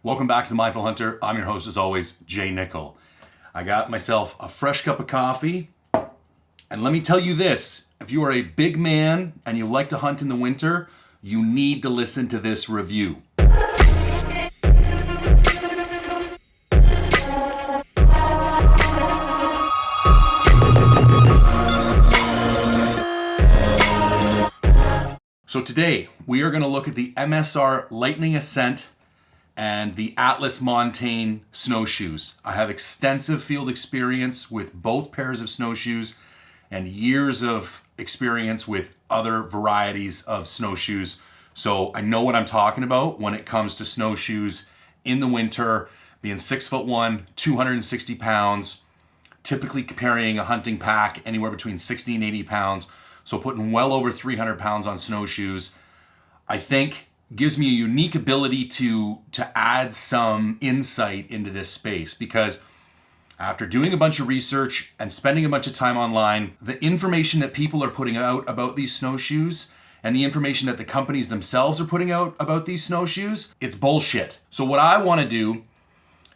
Welcome back to The Mindful Hunter. I'm your host, as always, Jay Nichol. I got myself a fresh cup of coffee, and let me tell you this. If you are a big man and you like to hunt in the winter, you need to listen to this review. So today, we are going to look at the MSR Lightning Ascent and the Atlas Montane snowshoes. I have extensive field experience with both pairs of snowshoes and years of experience with other varieties of snowshoes. So I know what I'm talking about when it comes to snowshoes in the winter, being 6'1", 260 pounds, typically carrying a hunting pack anywhere between 60 and 80 pounds. So putting well over 300 pounds on snowshoes, I think gives me a unique ability to add some insight into this space, because after doing a bunch of research and spending a bunch of time online, the information that people are putting out about these snowshoes and the information that the companies themselves are putting out about these snowshoes, it's bullshit. So what I want to do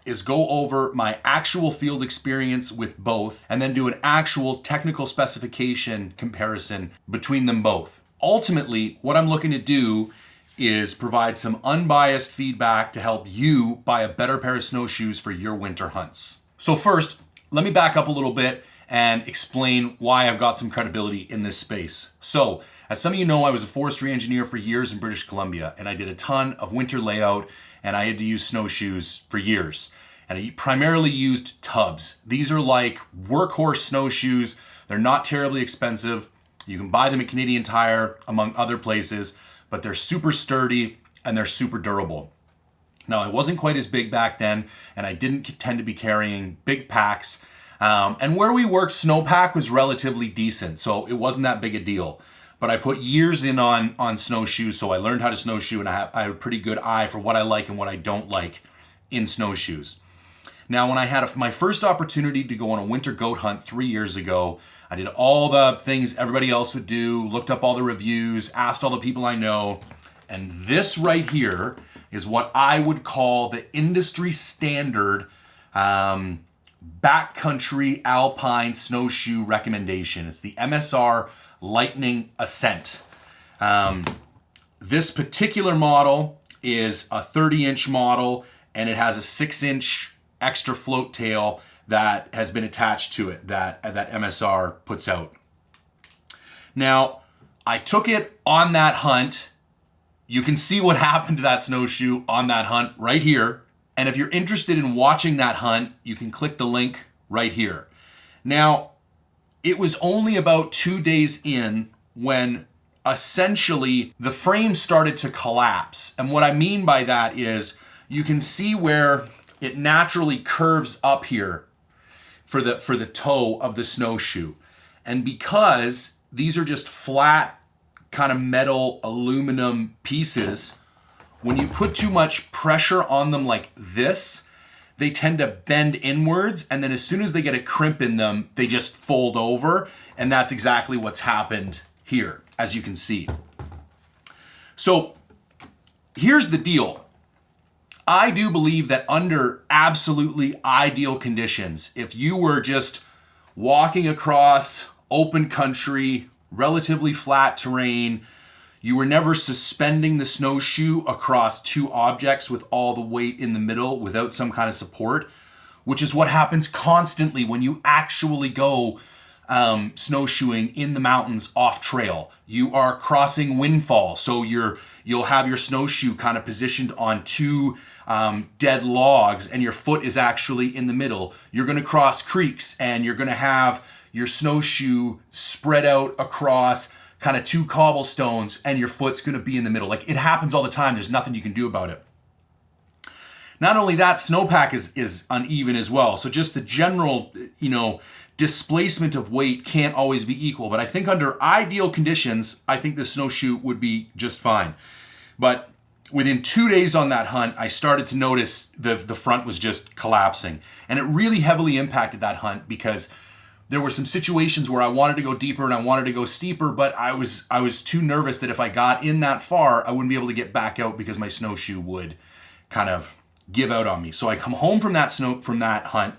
is go over my actual field experience with both and then do an actual technical specification comparison between them both. Ultimately, what I'm looking to do is provide some unbiased feedback to help you buy a better pair of snowshoes for your winter hunts. So first, let me back up a little bit and explain why I've got some credibility in this space. So, as some of you know, I was a forestry engineer for years in British Columbia, and I did a ton of winter layout, and I had to use snowshoes for years. And I primarily used tubs. These are like workhorse snowshoes. They're not terribly expensive. You can buy them at Canadian Tire, among other places, but they're super sturdy and they're super durable. Now, I wasn't quite as big back then, and I didn't tend to be carrying big packs. And where we worked, snowpack was relatively decent, so it wasn't that big a deal. But I put years in on snowshoes, so I learned how to snowshoe, and I have a pretty good eye for what I like and what I don't like in snowshoes. Now, when I had my first opportunity to go on a winter goat hunt 3 years ago, I did all the things everybody else would do, looked up all the reviews, asked all the people I know, and this right here is what I would call the industry standard backcountry alpine snowshoe recommendation. It's the MSR Lightning Ascent. This particular model is a 30-inch model, and it has a 6-inch extra float tail that has been attached to it that MSR puts out. Now, I took it on that hunt. You can see what happened to that snowshoe on that hunt right here. And if you're interested in watching that hunt, you can click the link right here. Now, it was only about 2 days in when essentially the frame started to collapse. And what I mean by that is you can see where it naturally curves up here for the toe of the snowshoe. And because these are just flat kind of metal aluminum pieces, when you put too much pressure on them like this, they tend to bend inwards, and then as soon as they get a crimp in them, they just fold over, and that's exactly what's happened here, as you can see. So here's the deal. I do believe that under absolutely ideal conditions, if you were just walking across open country, relatively flat terrain, you were never suspending the snowshoe across two objects with all the weight in the middle without some kind of support, which is what happens constantly when you actually go snowshoeing in the mountains off trail. You are crossing windfall, so you'll have your snowshoe kind of positioned on two dead logs, and your foot is actually in the middle. You're going to cross creeks, and you're going to have your snowshoe spread out across kind of two cobblestones, and your foot's going to be in the middle. Like, it happens all the time. There's nothing you can do about it. Not only that, snowpack is uneven as well. So just the general, displacement of weight can't always be equal. But I think under ideal conditions, I think the snowshoe would be just fine. But within 2 days on that hunt, I started to notice the front was just collapsing. And it really heavily impacted that hunt because there were some situations where I wanted to go deeper and I wanted to go steeper, but I was too nervous that if I got in that far, I wouldn't be able to get back out because my snowshoe would kind of give out on me. So I come home from that hunt,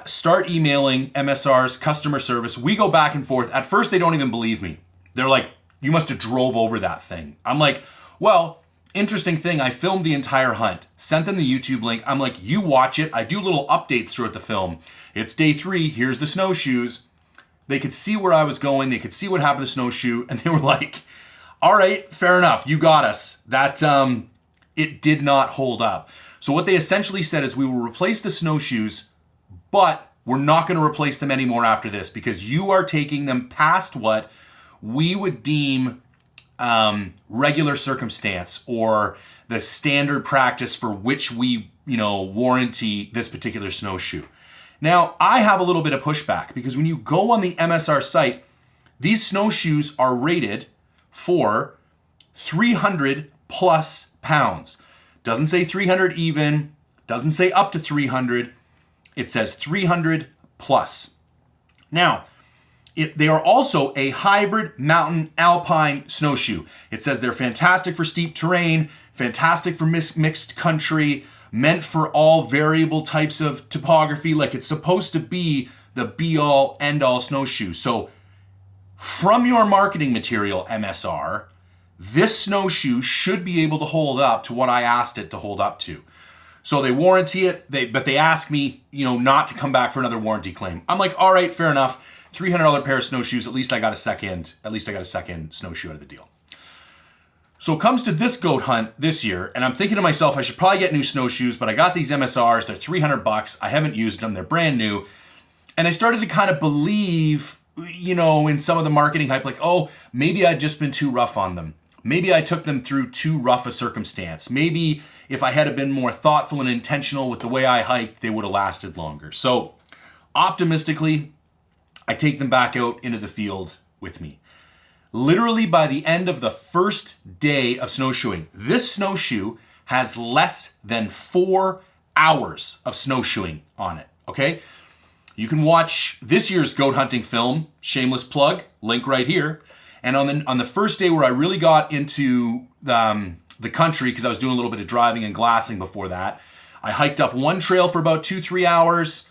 start emailing MSR's customer service. We go back and forth. At first, they don't even believe me. They're like, you must have drove over that thing. I'm like, well, interesting thing, I filmed the entire hunt, sent them the YouTube link. I'm like, you watch it. I do little updates throughout the film. It's day 3. Here's the snowshoes. They could see where I was going. They could see what happened to snowshoe. And they were like, all right, fair enough. You got us. That, it did not hold up. So what they essentially said is we will replace the snowshoes, but we're not going to replace them anymore after this because you are taking them past what we would deem regular circumstance or the standard practice for which we, warranty this particular snowshoe. Now, I have a little bit of pushback because when you go on the MSR site, these snowshoes are rated for 300 plus pounds. Doesn't say 300 even, doesn't say up to 300. It says 300 plus. Now, they are also a hybrid mountain alpine snowshoe. It says they're fantastic for steep terrain, fantastic for mixed country, meant for all variable types of topography. Like it's supposed to be the be-all, end-all snowshoe. So from your marketing material, MSR, this snowshoe should be able to hold up to what I asked it to hold up to. So they warranty it, but they ask me, not to come back for another warranty claim. I'm like, all right, fair enough. $300 pair of snowshoes. At least I got a second snowshoe out of the deal. So it comes to this goat hunt this year, and I'm thinking to myself, I should probably get new snowshoes, but I got these MSRs. They're $300. I haven't used them. They're brand new. And I started to kind of believe, in some of the marketing hype, like, oh, maybe I'd just been too rough on them. Maybe I took them through too rough a circumstance. Maybe if I had been more thoughtful and intentional with the way I hiked, they would have lasted longer. So optimistically, I take them back out into the field with me. Literally by the end of the first day of snowshoeing, this snowshoe has less than 4 hours of snowshoeing on it, okay? You can watch this year's goat hunting film, shameless plug, link right here. And on the first day where I really got into the country, because I was doing a little bit of driving and glassing before that, I hiked up one trail for about 2-3 hours.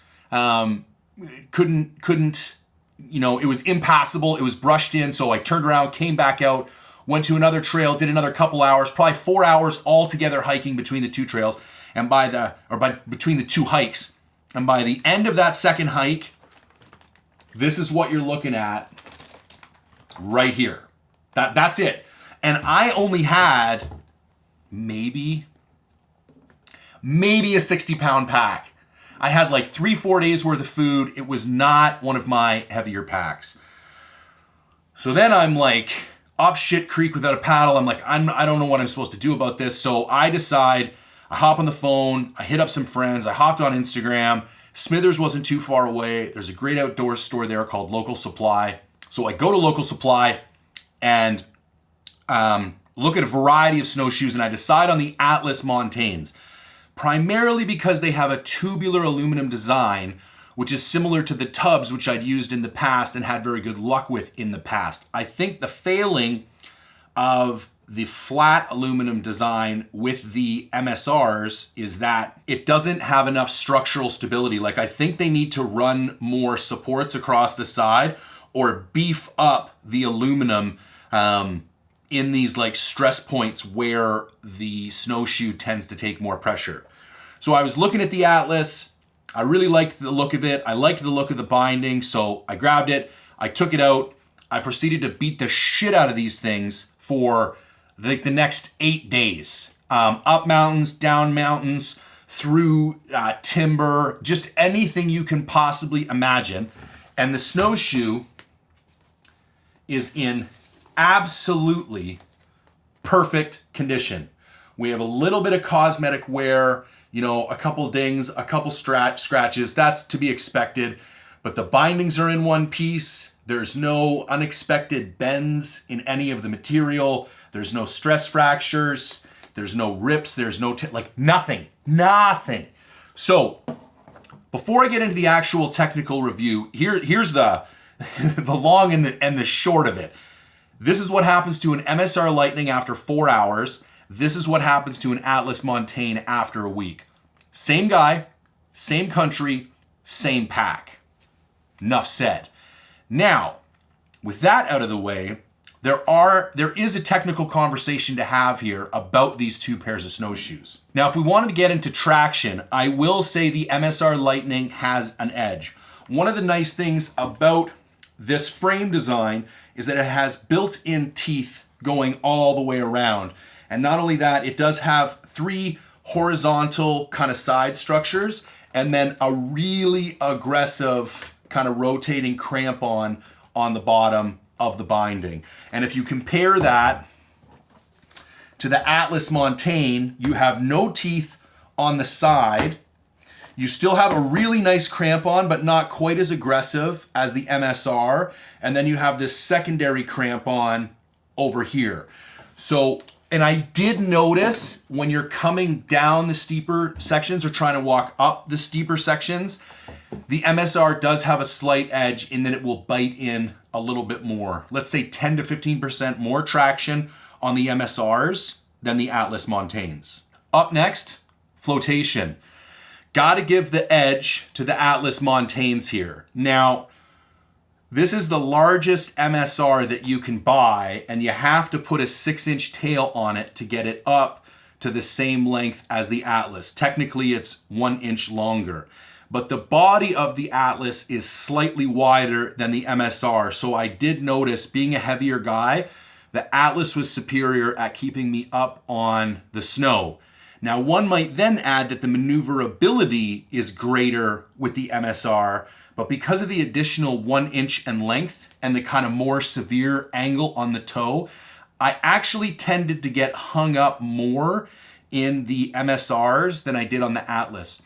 Couldn't, it was impassable. It was brushed in. So I turned around, came back out, went to another trail, did another couple hours, probably 4 hours altogether hiking between the two trails between the two hikes. And by the end of that second hike, this is what you're looking at right here. That's it. And I only had maybe a 60-pound pack. I had like 3-4 days worth of food. It was not one of my heavier packs. So then I'm like up shit creek without a paddle. I'm like, I don't know what I'm supposed to do about this. So I decide, I hop on the phone, I hit up some friends, I hopped on Instagram. Smithers wasn't too far away. There's a great outdoor store there called Local Supply. So I go to Local Supply and look at a variety of snowshoes, and I decide on the Atlas Montanes, primarily because they have a tubular aluminum design, which is similar to the tubs which I'd used in the past and had very good luck with in the past. I think the failing of the flat aluminum design with the MSRs is that it doesn't have enough structural stability. Like, I think they need to run more supports across the side or beef up the aluminum in these like stress points where the snowshoe tends to take more pressure. So I was looking at the Atlas. I really liked the look of it. I liked the look of the binding. So I grabbed it. I took it out. I proceeded to beat the shit out of these things for the next 8 days. Up mountains, down mountains, through timber, just anything you can possibly imagine. And the snowshoe is in absolutely perfect condition. We have a little bit of cosmetic wear, a couple dings, a couple scratches. That's to be expected. But the bindings are in one piece. There's no unexpected bends in any of the material. There's no stress fractures. There's no rips. There's no, nothing. So before I get into the actual technical review, here's the the long and the short of it. This is what happens to an MSR Lightning after 4 hours. This is what happens to an Atlas Montane after a week. Same guy, same country, same pack. Enough said. Now, with that out of the way, there is a technical conversation to have here about these two pairs of snowshoes. Now, if we wanted to get into traction, I will say the MSR Lightning has an edge. One of the nice things about this frame design is that it has built-in teeth going all the way around. And not only that, it does have 3 horizontal kind of side structures and then a really aggressive kind of rotating crampon on the bottom of the binding. And if you compare that to the Atlas Montane, you have no teeth on the side. You still have a really nice crampon, but not quite as aggressive as the MSR. And then you have this secondary crampon over here. So, and I did notice when you're coming down the steeper sections or trying to walk up the steeper sections, the MSR does have a slight edge in that it will bite in a little bit more. Let's say 10 to 15% more traction on the MSRs than the Atlas Montanes. Up next, flotation. Got to give the edge to the Atlas Montanes here. Now, this is the largest MSR that you can buy, and you have to put a 6-inch tail on it to get it up to the same length as the Atlas. Technically, it's 1 inch longer. But the body of the Atlas is slightly wider than the MSR. So I did notice, being a heavier guy, the Atlas was superior at keeping me up on the snow. Now, one might then add that the maneuverability is greater with the MSR, but because of the additional 1 inch in length and the kind of more severe angle on the toe, I actually tended to get hung up more in the MSRs than I did on the Atlas.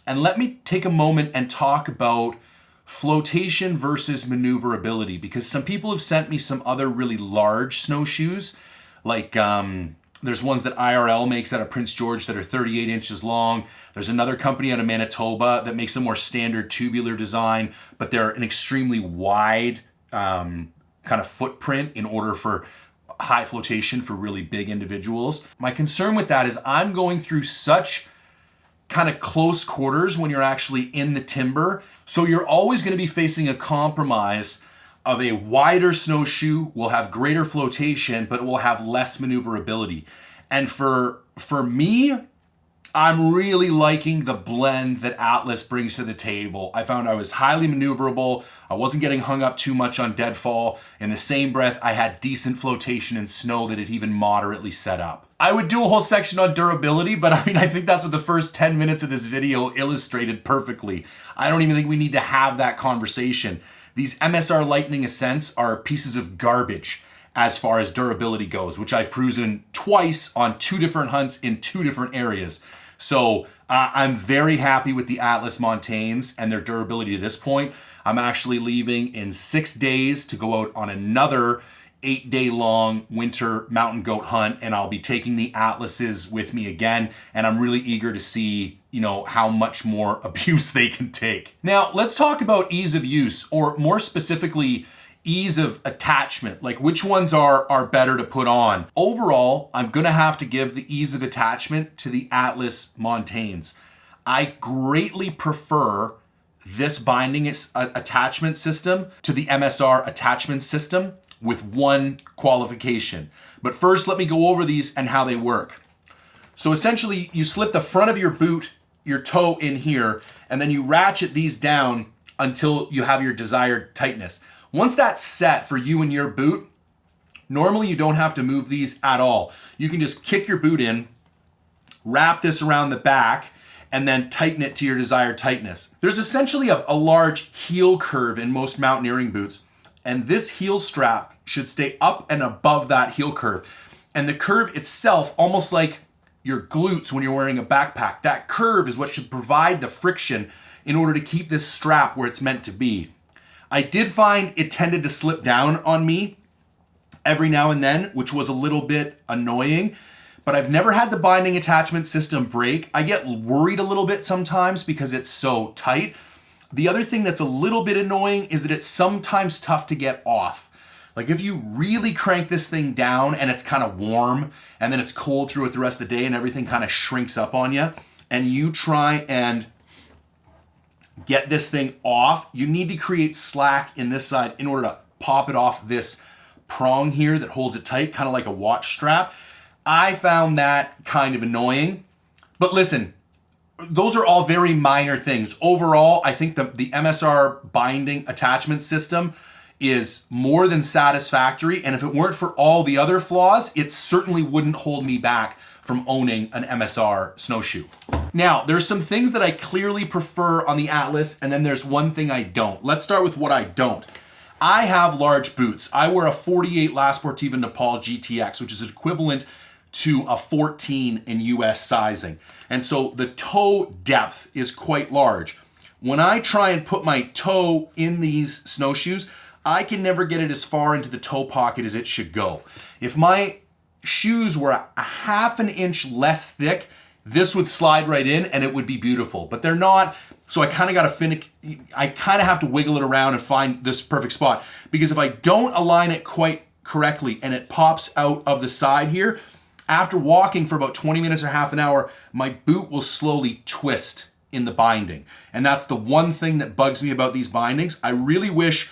And let me take a moment and talk about flotation versus maneuverability, because some people have sent me some other really large snowshoes, like there's ones that IRL makes out of Prince George that are 38 inches long. There's another company out of Manitoba that makes a more standard tubular design, but they're an extremely wide kind of footprint in order for high flotation for really big individuals. My concern with that is I'm going through such kind of close quarters when you're actually in the timber. So you're always going to be facing a compromise of a wider snowshoe will have greater flotation, but it will have less maneuverability. And for me, I'm really liking the blend that Atlas brings to the table. I found I was highly maneuverable. I wasn't getting hung up too much on deadfall. In the same breath, I had decent flotation and snow that it even moderately set up. I would do a whole section on durability, but I think that's what the first 10 minutes of this video illustrated perfectly. I don't even think we need to have that conversation. These MSR Lightning Ascents are pieces of garbage as far as durability goes, which I've proven twice on 2 different hunts in 2 different areas. So I'm very happy with the Atlas Montanes and their durability to this point. I'm actually leaving in 6 days to go out on another 8-day-long winter mountain goat hunt, and I'll be taking the Atlases with me again, and I'm really eager to see, how much more abuse they can take. Now, let's talk about ease of use, or more specifically, ease of attachment, like which ones are better to put on. Overall, I'm gonna have to give the ease of attachment to the Atlas Montanes. I greatly prefer this binding attachment system to the MSR attachment system, with one qualification. But first, let me go over these and how they work. So essentially, you slip the front of your boot, your toe in here, and then you ratchet these down until you have your desired tightness. Once that's set for you and your boot, normally you don't have to move these at all. You can just kick your boot in, wrap this around the back, and then tighten it to your desired tightness. There's essentially a large heel curve in most mountaineering boots, and this heel strap should stay up and above that heel curve. And the curve itself, almost like your glutes when you're wearing a backpack, that curve is what should provide the friction in order to keep this strap where it's meant to be. I did find it tended to slip down on me every now and then, which was a little bit annoying, but I've never had the binding attachment system break. I get worried a little bit sometimes because it's so tight. The other thing that's a little bit annoying is that it's sometimes tough to get off. Like if you really crank this thing down and it's kind of warm and then it's cold throughout the rest of the day and everything kind of shrinks up on you, and you try and get this thing off, you need to create slack in this side in order to pop it off this prong here that holds it tight, kind of like a watch strap. I found that kind of annoying. But listen, those are all very minor things. Overall, I think the MSR binding attachment system is more than satisfactory. And if it weren't for all the other flaws, it certainly wouldn't hold me back from owning an MSR snowshoe. Now, there's some things that I clearly prefer on the Atlas, and then there's one thing I don't. Let's start with what I don't. I have large boots. I wear a 48 La Sportiva Nichol GTX, which is equivalent to a 14 in US sizing. And so the toe depth is quite large. When I try and put my toe in these snowshoes, I can never get it as far into the toe pocket as it should go. If my shoes were a half an inch less thick, this would slide right in and it would be beautiful, but they're not. So I kind of got to I kind of have to wiggle it around and find this perfect spot, because if I don't align it quite correctly and it pops out of the side here, after walking for about 20 minutes or half an hour, my boot will slowly twist in the binding. And that's the one thing that bugs me about these bindings. I really wish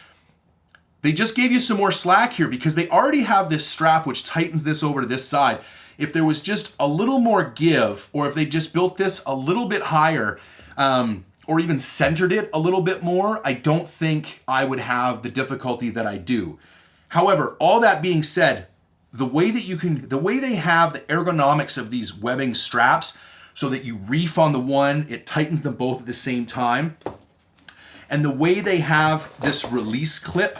they just gave you some more slack here, because they already have this strap which tightens this over to this side. If there was just a little more give, or if they just built this a little bit higher, or even centered it a little bit more, I don't think I would have the difficulty that I do. However, all that being said, the way they have the ergonomics of these webbing straps, so that you reef on the one, it tightens them both at the same time. And the way they have this release clip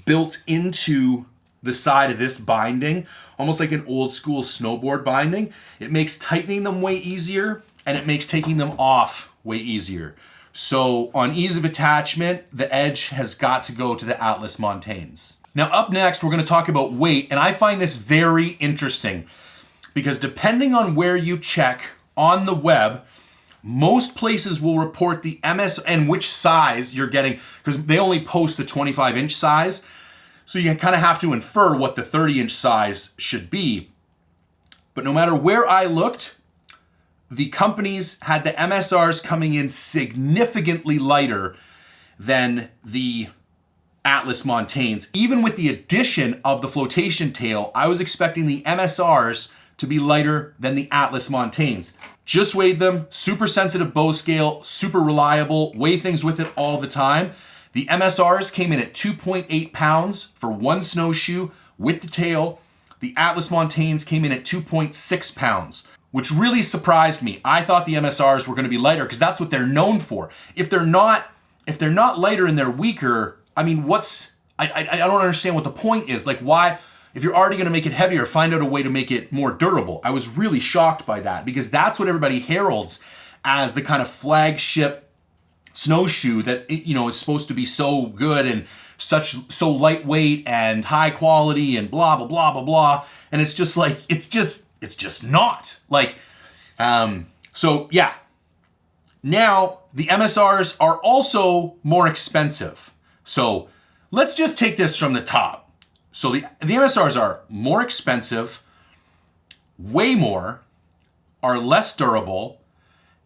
built into the side of this binding, almost like an old school snowboard binding, it makes tightening them way easier, and it makes taking them off way easier. So on ease of attachment, the edge has got to go to the Atlas Montanes. Now up next, we're going to talk about weight, and I find this very interesting, because depending on where you check on the web, most places will report the MS and which size you're getting, because they only post the 25-inch size. So you kind of have to infer what the 30-inch size should be. But no matter where I looked, the companies had the MSRs coming in significantly lighter than the Atlas Montanes. Even with the addition of the flotation tail, I was expecting the MSRs to be lighter than the Atlas Montanes. Just weighed them, super sensitive bow scale, super reliable, weigh things with it all the time. The MSRs came in at 2.8 pounds for one snowshoe with the tail. The Atlas Montanes came in at 2.6 pounds, which really surprised me. I thought the MSRs were going to be lighter, because that's what they're known for. If they're not lighter and they're weaker, I mean, I don't understand what the point is. Like, why, if you're already going to make it heavier, find out a way to make it more durable. I was really shocked by that, because that's what everybody heralds as the kind of flagship snowshoe that, you know, is supposed to be so good and so lightweight and high quality and blah blah blah blah blah. And it's just like, it's just not. Like, so yeah. Now the MSRs are also more expensive. So let's just take this from the top. So the MSRs are more expensive, way more, are less durable,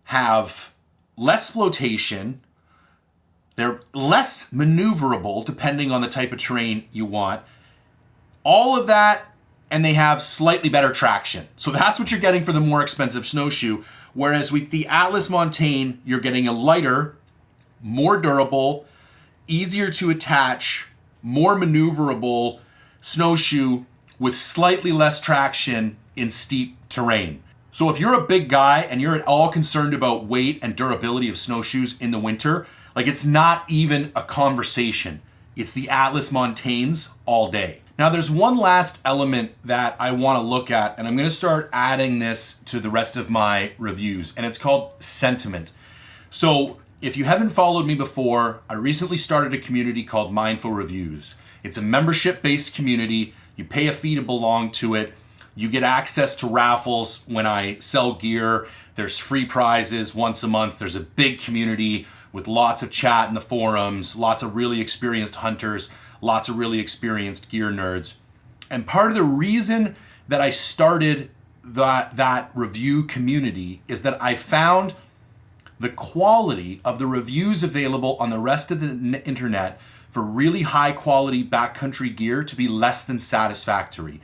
have less flotation, they're less maneuverable depending on the type of terrain you want. All of that, and they have slightly better traction. So that's what you're getting for the more expensive snowshoe. Whereas with the Atlas Montane, you're getting a lighter, more durable, easier to attach, more maneuverable snowshoe with slightly less traction in steep terrain. So if you're a big guy and you're at all concerned about weight and durability of snowshoes in the winter, like, it's not even a conversation. It's the Atlas Montanes all day. Now there's one last element that I want to look at, and I'm going to start adding this to the rest of my reviews, and it's called sentiment. So if you haven't followed me before, I recently started a community called Mindful Reviews. It's a membership-based community. You pay a fee to belong to it. You get access to raffles when I sell gear. There's free prizes once a month. There's a big community with lots of chat in the forums, lots of really experienced hunters, lots of really experienced gear nerds. And part of the reason that I started that review community is that I found the quality of the reviews available on the rest of the internet for really high quality backcountry gear to be less than satisfactory.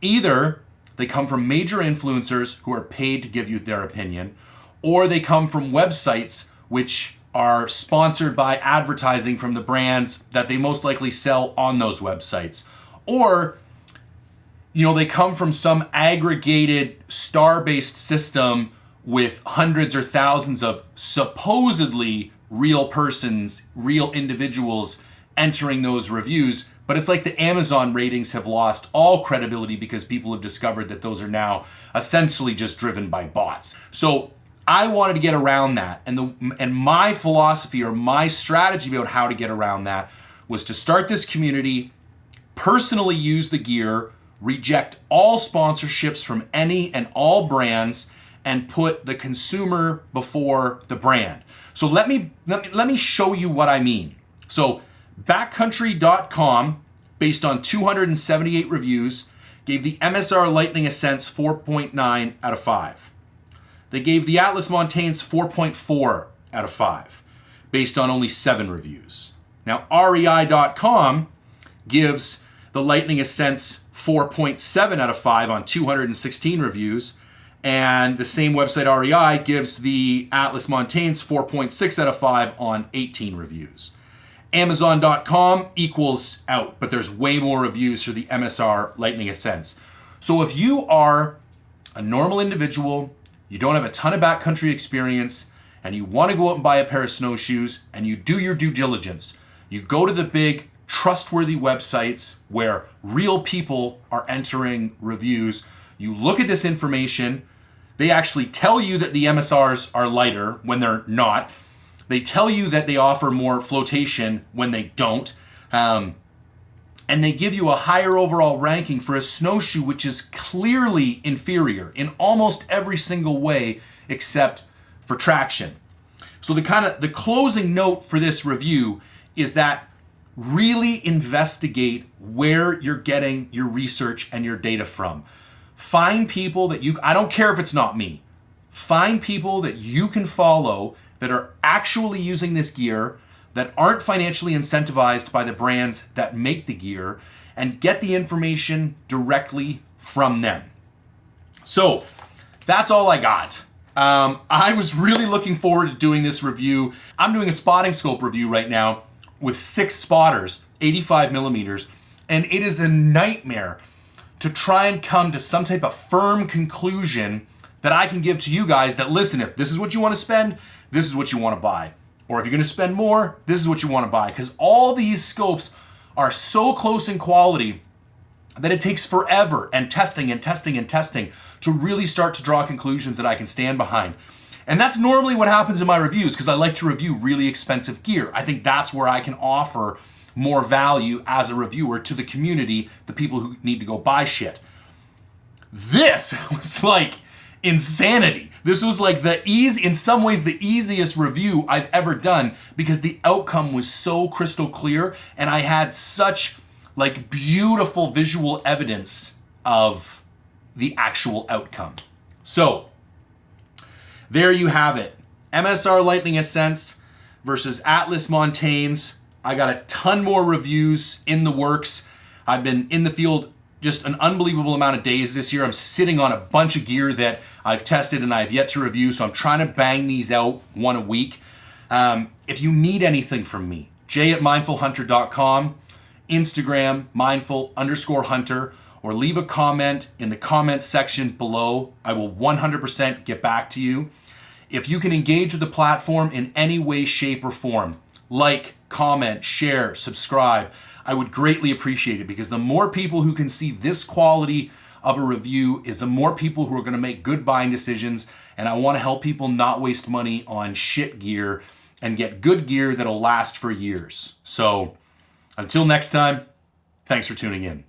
Either they come from major influencers who are paid to give you their opinion, or they come from websites which are sponsored by advertising from the brands that they most likely sell on those websites. Or, they come from some aggregated star-based system with hundreds or thousands of supposedly real persons, real individuals entering those reviews. But it's like the Amazon ratings have lost all credibility because people have discovered that those are now essentially just driven by bots. So I wanted to get around that. And my philosophy or my strategy about how to get around that was to start this community, personally use the gear, reject all sponsorships from any and all brands, and put the consumer before the brand. So let me show you what I mean. So Backcountry.com, based on 278 reviews, gave the MSR Lightning Ascents 4.9 out of 5. They gave the Atlas Montanes 4.4 out of 5, based on only 7 reviews. Now REI.com gives the Lightning Ascents 4.7 out of 5 on 216 reviews, and the same website REI gives the Atlas Montanes 4.6 out of 5 on 18 reviews. Amazon.com equals out, but there's way more reviews for the MSR Lightning Ascents. So if you are a normal individual, you don't have a ton of backcountry experience, and you want to go out and buy a pair of snowshoes, and you do your due diligence, you go to the big trustworthy websites where real people are entering reviews, you look at this information, they actually tell you that the MSRs are lighter when they're not. They tell you that they offer more flotation when they don't. And they give you a higher overall ranking for a snowshoe, which is clearly inferior in almost every single way except for traction. So the closing note for this review is that really investigate where you're getting your research and your data from. Find people that I don't care if it's not me, find people that you can follow that are actually using this gear, that aren't financially incentivized by the brands that make the gear, and get the information directly from them. So that's all I got. I was really looking forward to doing this review. I'm doing a spotting scope review right now with 6 spotters, 85 millimeters, and it is a nightmare to try and come to some type of firm conclusion that I can give to you guys that, listen, if this is what you want to spend, this is what you want to buy. Or if you're going to spend more, this is what you want to buy. Because all these scopes are so close in quality that it takes forever and testing to really start to draw conclusions that I can stand behind. And that's normally what happens in my reviews, because I like to review really expensive gear. I think that's where I can offer more value as a reviewer to the community, the people who need to go buy shit. This was like insanity. This was like in some ways the easiest review I've ever done, because the outcome was so crystal clear and I had such like beautiful visual evidence of the actual outcome. So there you have it. MSR Lightning Ascents versus Atlas Montanes. I got a ton more reviews in the works. I've been in the field just an unbelievable amount of days this year. I'm sitting on a bunch of gear that I've tested and I've yet to review, so I'm trying to bang these out one a week. If you need anything from me, jay@mindfulhunter.com, Instagram, mindful_hunter, or leave a comment in the comments section below. I will 100% get back to you. If you can engage with the platform in any way, shape, or form, like, comment, share, subscribe, I would greatly appreciate it, because the more people who can see this quality of a review is the more people who are going to make good buying decisions, and I want to help people not waste money on shit gear and get good gear that'll last for years. So until next time, thanks for tuning in.